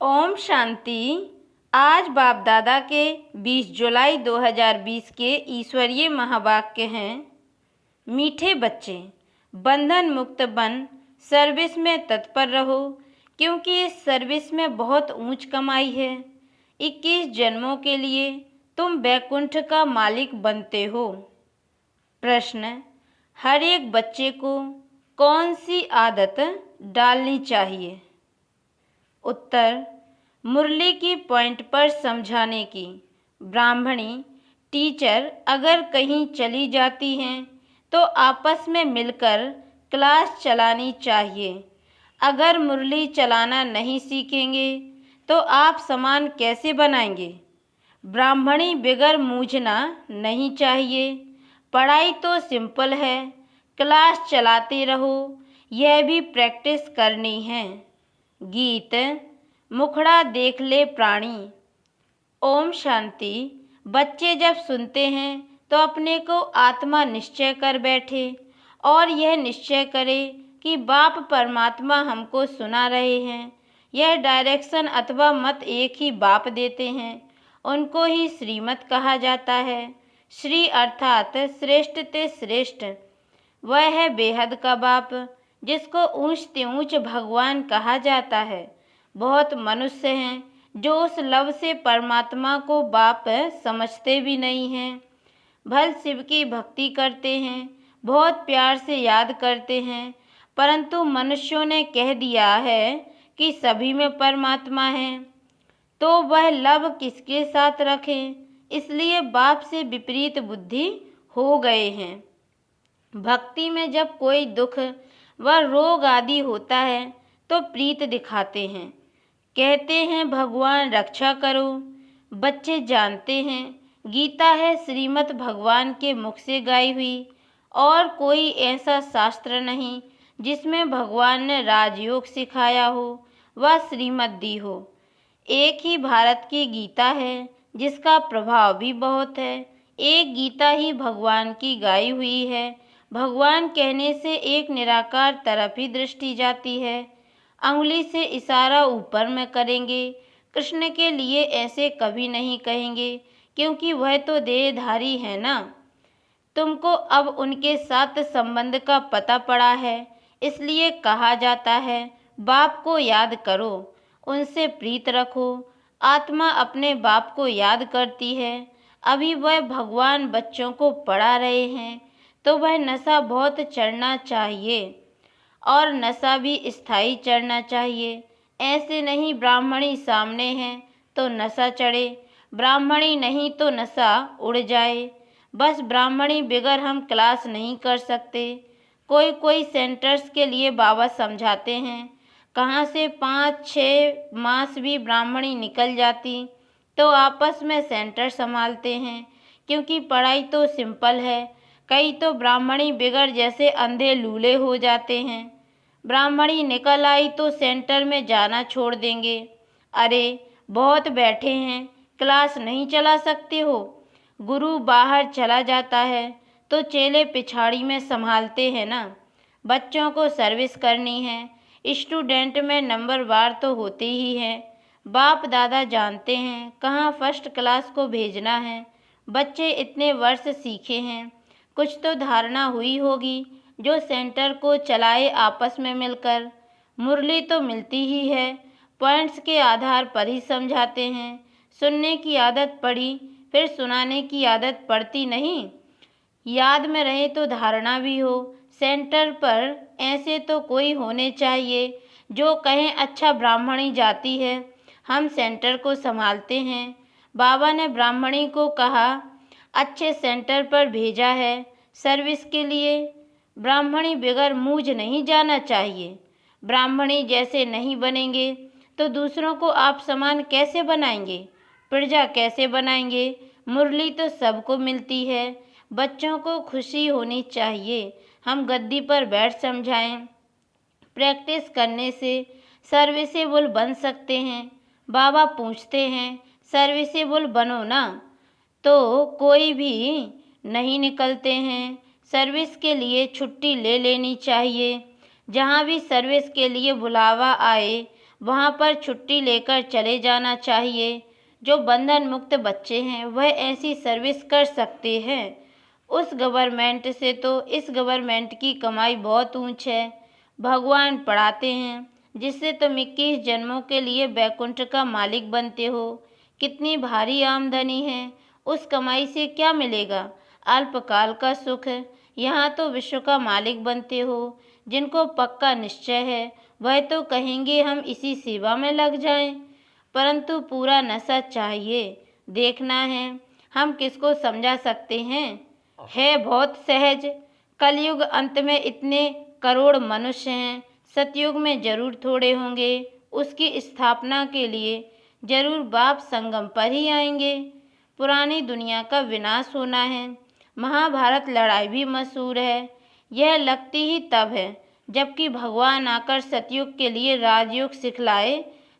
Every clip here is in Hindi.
ओम शांति। आज बाप दादा के 20 जुलाई 2020 के ईश्वरीय महावाक्य हैं। मीठे बच्चे, बंधन मुक्त बन सर्विस में तत्पर रहो, क्योंकि इस सर्विस में बहुत ऊंच कमाई है। 21 जन्मों के लिए तुम वैकुंठ का मालिक बनते हो। प्रश्न: हर एक बच्चे को कौन सी आदत डालनी चाहिए? उत्तर: मुरली की पॉइंट पर समझाने की। ब्राह्मणी टीचर अगर कहीं चली जाती हैं तो आपस में मिलकर क्लास चलानी चाहिए। अगर मुरली चलाना नहीं सीखेंगे तो आप सामान कैसे बनाएंगे? ब्राह्मणी बिगर मूझना नहीं चाहिए। पढ़ाई तो सिंपल है, क्लास चलाते रहो, यह भी प्रैक्टिस करनी है। गीत मुखड़ा देख ले प्राणी। ओम शांति। बच्चे जब सुनते हैं तो अपने को आत्मा निश्चय कर बैठे और यह निश्चय करे कि बाप परमात्मा हमको सुना रहे हैं। यह डायरेक्शन अथवा मत एक ही बाप देते हैं, उनको ही श्रीमत कहा जाता है। श्री अर्थात श्रेष्ठ ते श्रेष्ठ, वह है बेहद का बाप, जिसको ऊंच ते ऊंच भगवान कहा जाता है। बहुत मनुष्य हैं जो उस लव से परमात्मा को बाप समझते भी नहीं हैं। भल शिव की भक्ति करते हैं, बहुत प्यार से याद करते हैं, परंतु मनुष्यों ने कह दिया है कि सभी में परमात्मा है, तो वह लव किसके साथ रखें? इसलिए बाप से विपरीत बुद्धि हो गए हैं। भक्ति में जब कोई दुख व रोग आदि होता है तो प्रीत दिखाते हैं, कहते हैं भगवान रक्षा करो। बच्चे जानते हैं गीता है श्रीमत भगवान के मुख से गाई हुई, और कोई ऐसा शास्त्र नहीं जिसमें भगवान ने राजयोग सिखाया हो व श्रीमत दी हो। एक ही भारत की गीता है जिसका प्रभाव भी बहुत है। एक गीता ही भगवान की गाई हुई है। भगवान कहने से एक निराकार तरफ ही दृष्टि जाती है। अंगुली से इशारा ऊपर में करेंगे, कृष्ण के लिए ऐसे कभी नहीं कहेंगे, क्योंकि वह तो देहधारी है ना। तुमको अब उनके साथ संबंध का पता पड़ा है, इसलिए कहा जाता है बाप को याद करो, उनसे प्रीत रखो। आत्मा अपने बाप को याद करती है। अभी वह भगवान बच्चों को पढ़ा रहे हैं तो वह नशा बहुत चढ़ना चाहिए, और नशा भी स्थायी चढ़ना चाहिए। ऐसे नहीं ब्राह्मणी सामने है तो नशा चढ़े, ब्राह्मणी नहीं तो नशा उड़ जाए। बस ब्राह्मणी बिगर हम क्लास नहीं कर सकते। कोई कोई सेंटर्स के लिए बाबा समझाते हैं, कहाँ से 5-6 मास भी ब्राह्मणी निकल जाती तो आपस में सेंटर संभालते हैं, क्योंकि पढ़ाई तो सिंपल है। कई तो ब्राह्मणी बिगर जैसे अंधे लूले हो जाते हैं। ब्राह्मणी निकल आई तो सेंटर में जाना छोड़ देंगे। अरे बहुत बैठे हैं, क्लास नहीं चला सकते हो? गुरु बाहर चला जाता है तो चेले पिछाड़ी में संभालते हैं ना। बच्चों को सर्विस करनी है, स्टूडेंट में नंबर वार तो होते ही हैं। बाप दादा जानते हैं कहाँ फर्स्ट क्लास को भेजना है। बच्चे इतने वर्ष सीखे हैं, कुछ तो धारणा हुई होगी जो सेंटर को चलाए आपस में मिलकर। मुरली तो मिलती ही है, पॉइंट्स के आधार पर ही समझाते हैं। सुनने की आदत पड़ी, फिर सुनाने की आदत पड़ती नहीं। याद में रहे तो धारणा भी हो। सेंटर पर ऐसे तो कोई होने चाहिए जो कहें अच्छा ब्राह्मणी जाती है, हम सेंटर को संभालते हैं। बाबा ने ब्राह्मणी को कहा अच्छे सेंटर पर भेजा है सर्विस के लिए। ब्राह्मणी बिगर मूझ नहीं जाना चाहिए। ब्राह्मणी जैसे नहीं बनेंगे तो दूसरों को आप समान कैसे बनाएंगे? प्रजा कैसे बनाएंगे? मुरली तो सबको मिलती है। बच्चों को खुशी होनी चाहिए। हम गद्दी पर बैठ समझाएं। प्रैक्टिस करने से सर्विसेबल बन सकते हैं। बाबा पूछते हैं सर्विसेबल बनो ना, तो कोई भी नहीं निकलते हैं। सर्विस के लिए छुट्टी ले लेनी चाहिए। जहाँ भी सर्विस के लिए बुलावा आए वहाँ पर छुट्टी लेकर चले जाना चाहिए। जो बंधन मुक्त बच्चे हैं वह ऐसी सर्विस कर सकते हैं। उस गवर्नमेंट से तो इस गवर्नमेंट की कमाई बहुत ऊंच है। भगवान पढ़ाते हैं जिससे तुम 21 जन्मों के लिए बैकुंठ का मालिक बनते हो। कितनी भारी आमदनी है, उस कमाई से क्या मिलेगा? अल्पकाल का सुख। यहाँ तो विश्व का मालिक बनते हो। जिनको पक्का निश्चय है वह तो कहेंगे हम इसी सेवा में लग जाएं, परंतु पूरा नशा चाहिए। देखना है हम किसको समझा सकते हैं। है बहुत सहज। कलयुग अंत में इतने करोड़ मनुष्य हैं, सतयुग में जरूर थोड़े होंगे। उसकी स्थापना के लिए जरूर बाप संगम पर ही आएंगे। पुरानी दुनिया का विनाश होना है। महाभारत लड़ाई भी मशहूर है। यह लगती ही तब है जबकि भगवान आकर सतयुग के लिए राजयोग सिखलाए,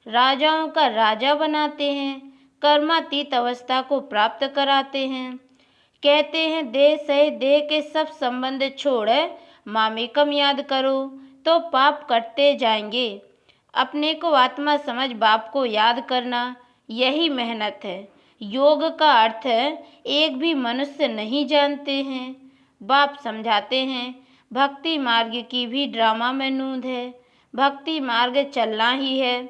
राजाओं का राजा बनाते हैं, कर्मातीत अवस्था को प्राप्त कराते हैं। कहते हैं देह सहे देह के सब संबंध छोड़ मामेकम याद करो तो पाप कटते जाएंगे। अपने को आत्मा समझ बाप को याद करना, यही मेहनत है। योग का अर्थ एक भी मनुष्य नहीं जानते हैं। बाप समझाते हैं भक्ति मार्ग की भी ड्रामा में नूंद है। भक्ति मार्ग चलना ही है,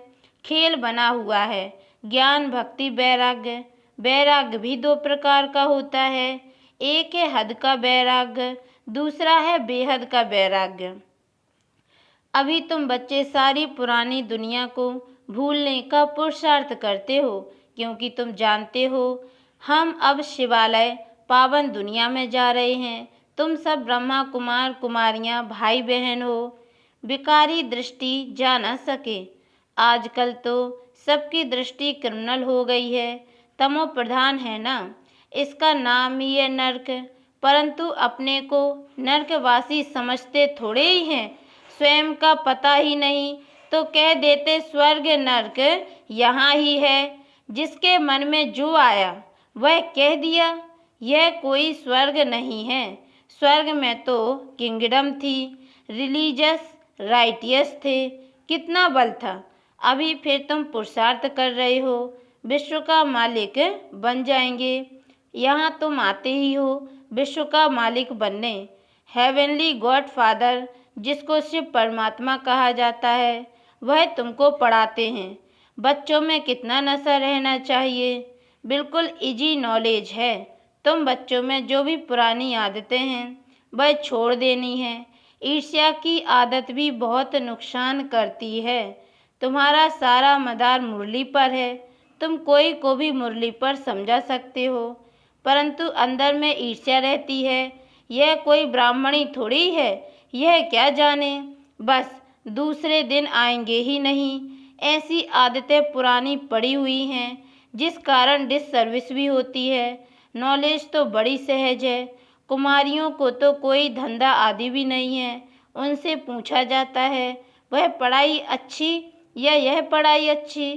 खेल बना हुआ है। ज्ञान भक्ति वैराग्य। वैराग्य भी दो प्रकार का होता है। एक है हद का वैराग्य, दूसरा है बेहद का वैराग्य। अभी तुम बच्चे सारी पुरानी दुनिया को भूलने का पुरुषार्थ करते हो, क्योंकि तुम जानते हो हम अब शिवालय पावन दुनिया में जा रहे हैं। तुम सब ब्रह्मा कुमार कुमारियाँ भाई बहन हो। विकारी दृष्टि जा न सके। आजकल तो सबकी दृष्टि क्रिमिनल हो गई है। तमो प्रधान है ना, इसका नाम ही है नर्क। परंतु अपने को नर्कवासी समझते थोड़े ही हैं। स्वयं का पता ही नहीं तो कह देते स्वर्ग नर्क यहाँ ही है। जिसके मन में जो आया वह कह दिया। यह कोई स्वर्ग नहीं है। स्वर्ग में तो किंगडम थी, रिलीजियस राइटियस थे, कितना बल था। अभी फिर तुम पुरुषार्थ कर रहे हो, विश्व का मालिक बन जाएंगे। यहाँ तुम आते ही हो विश्व का मालिक बनने। हेवनली गॉड फादर, जिसको शिव परमात्मा कहा जाता है, वह तुमको पढ़ाते हैं। बच्चों में कितना नशा रहना चाहिए। बिल्कुल इजी नॉलेज है। तुम बच्चों में जो भी पुरानी आदतें हैं वह छोड़ देनी है। ईर्ष्या की आदत भी बहुत नुकसान करती है। तुम्हारा सारा मदार मुरली पर है। तुम कोई को भी मुरली पर समझा सकते हो, परंतु अंदर में ईर्ष्या रहती है। यह कोई ब्राह्मणी थोड़ी है, यह क्या जाने, बस दूसरे दिन आएंगे ही नहीं। ऐसी आदतें पुरानी पड़ी हुई हैं जिस कारण डिससर्विस भी होती है। नॉलेज तो बड़ी सहज है। कुमारियों को तो कोई धंधा आदि भी नहीं है। उनसे पूछा जाता है वह पढ़ाई अच्छी या यह पढ़ाई अच्छी,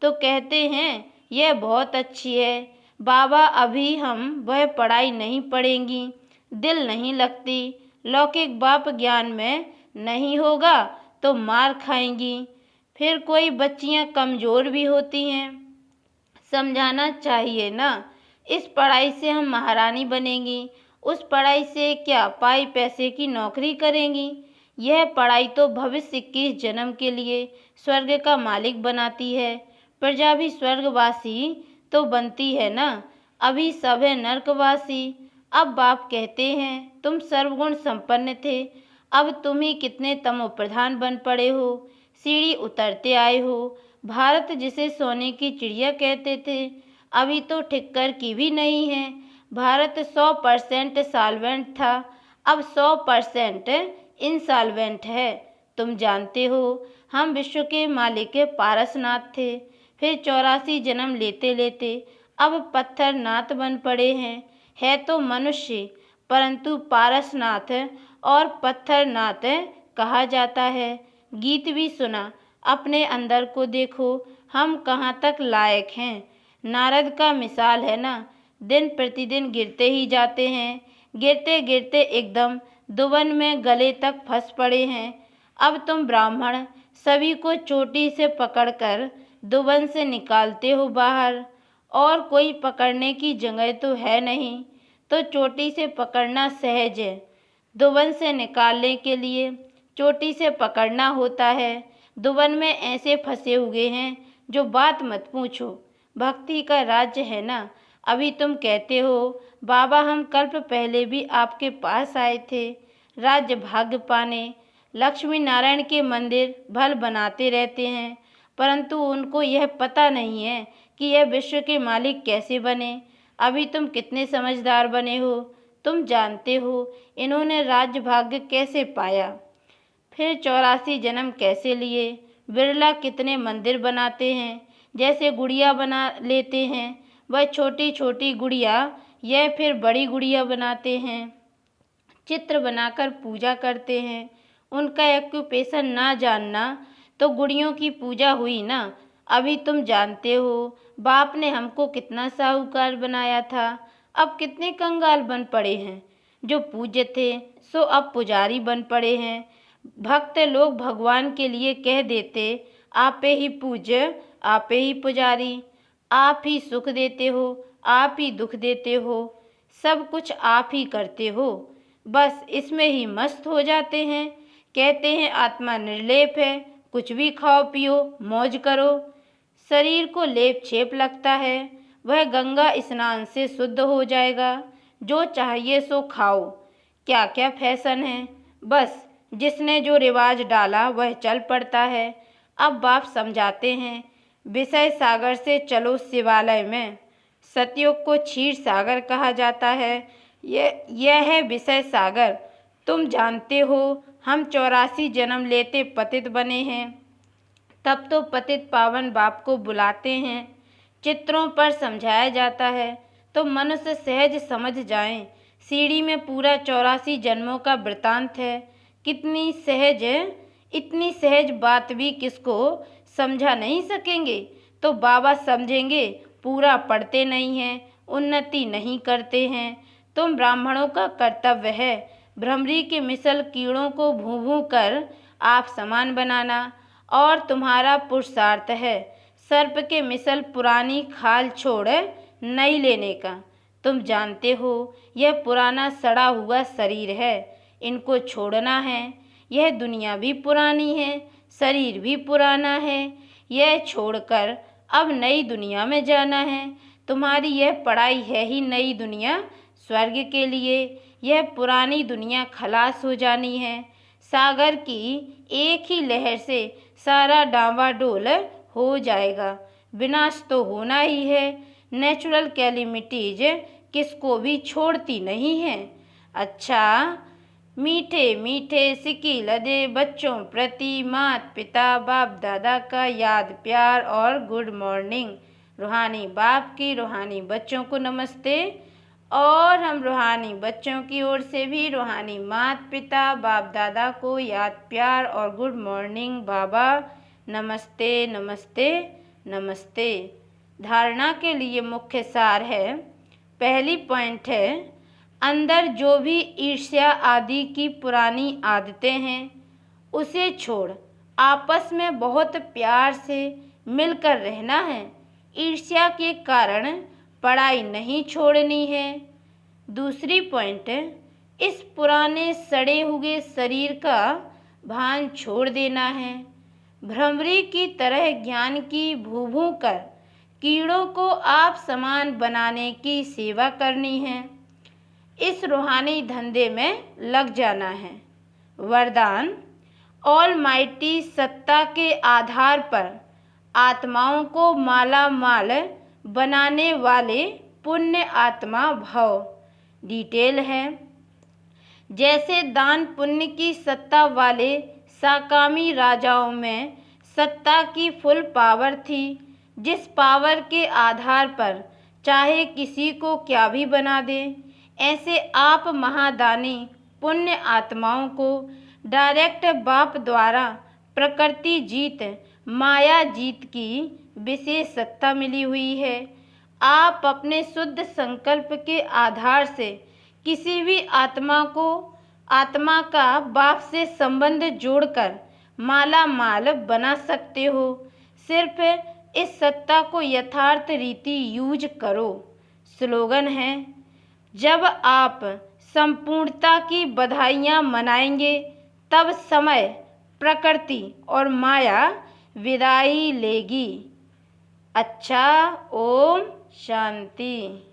तो कहते हैं यह बहुत अच्छी है बाबा, अभी हम वह पढ़ाई नहीं पढ़ेंगी, दिल नहीं लगती। लौकिक बाप ज्ञान में नहीं होगा तो मार खाएंगी। फिर कोई बच्चियां कमज़ोर भी होती हैं। समझाना चाहिए ना, इस पढ़ाई से हम महारानी बनेंगी, उस पढ़ाई से क्या पाई पैसे की नौकरी करेंगी। यह पढ़ाई तो भविष्य 21 जन्म के लिए स्वर्ग का मालिक बनाती है। प्रजा भी स्वर्गवासी तो बनती है ना। अभी सब है नरकवासी। अब बाप कहते हैं तुम सर्वगुण संपन्न थे, अब तुम ही कितने तमोप्रधान बन पड़े हो। सीढ़ी उतरते आए हो। भारत जिसे सोने की चिड़िया कहते थे, अभी तो ठिक्कर की भी नहीं है। भारत 100% सॉल्वेंट था, अब 100% इंसॉल्वेंट है। तुम जानते हो हम विश्व के मालिक पारसनाथ थे, फिर 84 जन्म लेते लेते अब पत्थरनाथ बन पड़े हैं। है तो मनुष्य, परंतु पारसनाथ और पत्थरनाथ कहा जाता है। गीत भी सुना, अपने अंदर को देखो हम कहाँ तक लायक हैं। नारद का मिसाल है ना, दिन प्रतिदिन गिरते ही जाते हैं, गिरते गिरते एकदम दुवन में गले तक फंस पड़े हैं। अब तुम ब्राह्मण सभी को चोटी से पकड़कर दुबन से निकालते हो बाहर, और कोई पकड़ने की जगह तो है नहीं, तो चोटी से पकड़ना सहज है। दुबन से निकालने के लिए चोटी से पकड़ना होता है। दुबन में ऐसे फंसे हुए हैं जो बात मत पूछो। भक्ति का राज्य है ना। अभी तुम कहते हो बाबा हम कल्प पहले भी आपके पास आए थे राज्य भाग्य पाने। लक्ष्मी नारायण के मंदिर भल बनाते रहते हैं, परंतु उनको यह पता नहीं है कि यह विश्व के मालिक कैसे बने। अभी तुम कितने समझदार बने हो। तुम जानते हो इन्होंने राज्य भाग्य कैसे पाया, फिर 84 जन्म कैसे लिए। बिरला कितने मंदिर बनाते हैं, जैसे गुड़िया बना लेते हैं वह छोटी छोटी गुड़िया, यह फिर बड़ी गुड़िया बनाते हैं। चित्र बनाकर पूजा करते हैं। उनका एक्यूपेशन ना जानना तो गुड़ियों की पूजा हुई ना। अभी तुम जानते हो बाप ने हमको कितना साहूकार बनाया था, अब कितने कंगाल बन पड़े हैं। जो पूज्य थे सो अब पुजारी बन पड़े हैं। भक्त लोग भगवान के लिए कह देते आपे ही पूज्य आपे ही पुजारी, आप ही सुख देते हो आप ही दुख देते हो, सब कुछ आप ही करते हो। बस इसमें ही मस्त हो जाते हैं। कहते हैं आत्मा निर्लेप है, कुछ भी खाओ पियो मौज करो। शरीर को लेप छेप लगता है, वह गंगा स्नान से शुद्ध हो जाएगा। जो चाहिए सो खाओ। क्या क्या फैशन है, बस जिसने जो रिवाज डाला वह चल पड़ता है। अब बाप समझाते हैं विषय सागर से चलो शिवालय में। सतयुग को क्षीर सागर कहा जाता है। यह है विषय सागर। तुम जानते हो हम 84 जन्म लेते पतित बने हैं, तब तो पतित पावन बाप को बुलाते हैं। चित्रों पर समझाया जाता है तो मनुष्य सहज समझ जाएं। सीढ़ी में पूरा 84 जन्मों का वृतांत है। कितनी सहज, इतनी सहज बात भी किसको समझा नहीं सकेंगे, तो बाबा समझेंगे। पूरा पढ़ते नहीं हैं, उन्नति नहीं करते हैं। तुम ब्राह्मणों का कर्तव्य है भ्रमरी के मिसल कीड़ों को भूं भूं कर आप समान बनाना, और तुम्हारा पुरुषार्थ है सर्प के मिसल पुरानी खाल छोड़ नई लेने का। तुम जानते हो यह पुराना सड़ा हुआ शरीर है, इनको छोड़ना है। यह दुनिया भी पुरानी है, शरीर भी पुराना है, यह छोड़कर अब नई दुनिया में जाना है। तुम्हारी यह पढ़ाई है ही नई दुनिया स्वर्ग के लिए। यह पुरानी दुनिया खलास हो जानी है। सागर की एक ही लहर से सारा डांवाडोल हो जाएगा। विनाश तो होना ही है। नेचुरल कैलिमिटीज किसको भी छोड़ती नहीं है। अच्छा, मीठे मीठे सिक्की लदे बच्चों प्रति माता पिता बाप दादा का याद प्यार और गुड मॉर्निंग। रूहानी बाप की रूहानी बच्चों को नमस्ते, और हम रूहानी बच्चों की ओर से भी रूहानी माता पिता बाप दादा को याद प्यार और गुड मॉर्निंग बाबा। नमस्ते नमस्ते नमस्ते। धारणा के लिए मुख्य सार है। पहली पॉइंट है अंदर जो भी ईर्ष्या आदि की पुरानी आदतें हैं उसे छोड़ आपस में बहुत प्यार से मिलकर रहना है। ईर्ष्या के कारण पढ़ाई नहीं छोड़नी है। दूसरी पॉइंट, इस पुराने सड़े हुए शरीर का भान छोड़ देना है। भ्रमरी की तरह ज्ञान की भूभू कर कीड़ों को आप समान बनाने की सेवा करनी है। इस रूहानी धंधे में लग जाना है। वरदान, ऑलमाइटी सत्ता के आधार पर आत्माओं को माला माल बनाने वाले पुण्य आत्मा भव। डिटेल है, जैसे दान पुण्य की सत्ता वाले साकामी राजाओं में सत्ता की फुल पावर थी, जिस पावर के आधार पर चाहे किसी को क्या भी बना दे। ऐसे आप महादानी पुण्य आत्माओं को डायरेक्ट बाप द्वारा प्रकृति जीत माया जीत की विशेष सत्ता मिली हुई है। आप अपने शुद्ध संकल्प के आधार से किसी भी आत्मा का बाप से संबंध जोड़कर माला माल बना सकते हो। सिर्फ इस सत्ता को यथार्थ रीति यूज करो। स्लोगन है, जब आप संपूर्णता की बधाइयाँ मनाएंगे तब समय, प्रकृति और माया विदाई लेगी। अच्छा, ओम शांति।